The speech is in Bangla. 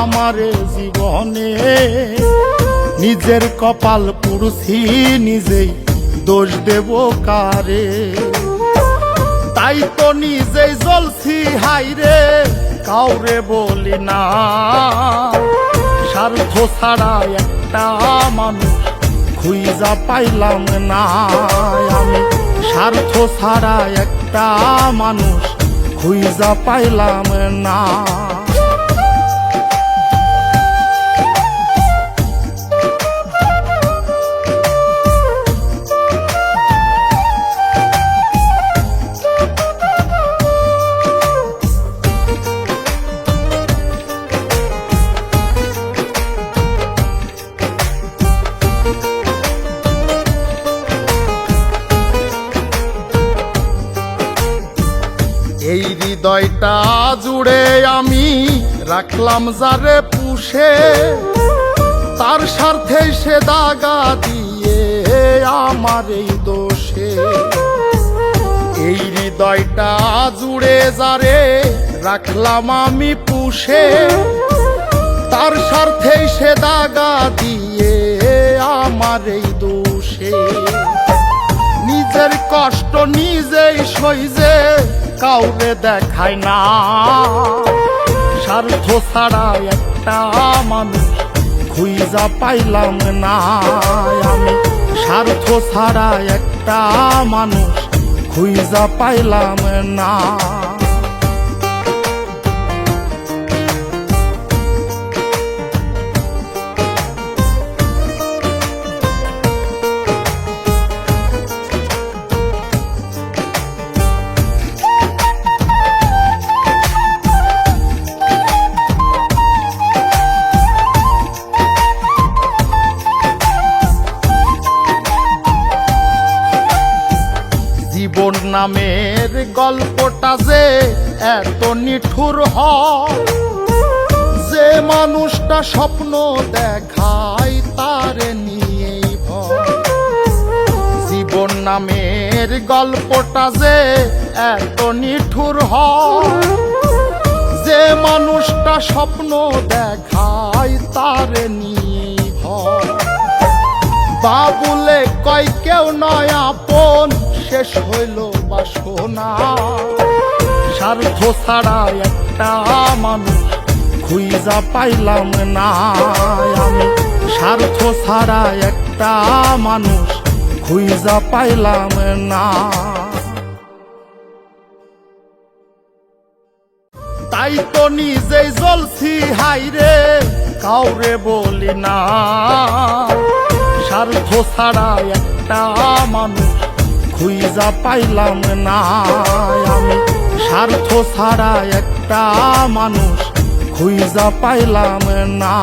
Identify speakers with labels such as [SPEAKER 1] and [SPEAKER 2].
[SPEAKER 1] আমারে জীবনে নিজের কপাল পুরুষি নিজেই দোষ দেব কারে তাই তো নিজেই জ্বলছি হাইরে কাউরে বলি না স্বার্থ ছাড়া একটা মানুষ খুঁজা পাইলাম না আমি স্বার্থ ছাড়া একটা মানুষ খুঁজা পাইলাম না এই হৃদয়টা জুড়ে আমি রাখলাম যারে পুষে তার স্বার্থে সে দাগা দিয়ে আমার এই দোষে এই হৃদয়টা জুড়ে যারে রাখলাম আমি পুষে তার স্বার্থে সে দাগা দিয়ে আমার এই দোষে নিজের কষ্ট নিজেই সইজে কাউরে দেখায় না স্বার্থ ছাড়া একটা মানুষ খুঁজা পাইলাম না আমি স্বার্থ ছাড়া একটা মানুষ খুঁজা পাইলাম না জীবন নামের গল্পটা যে এত নিঠুর হয় যে মানুষটা স্বপ্ন দেখায় তার নিয়েই ভয় জীবন নামের গল্পটা যে এত নিঠুর হয় যে মানুষটা স্বপ্ন দেখায় তার নিয়েই ভয় বাবুলে কয় কেউ নয় আপন শেষ হইল বাসনা স্বার্থ ছাড়া একটা মানুষ খুঁজা পাইলাম না আমি স্বার্থ ছাড়া একটা মানুষ খুঁজা পাইলাম না তাই তো নিজেই জ্বলছি হাইরে কাউরে বলি না স্বার্থ ছাড়া একটা মানুষ খুঁজা পাইলাম না আমি স্বার্থ ছাড়া একটা মানুষ খুঁজা পাইলাম না।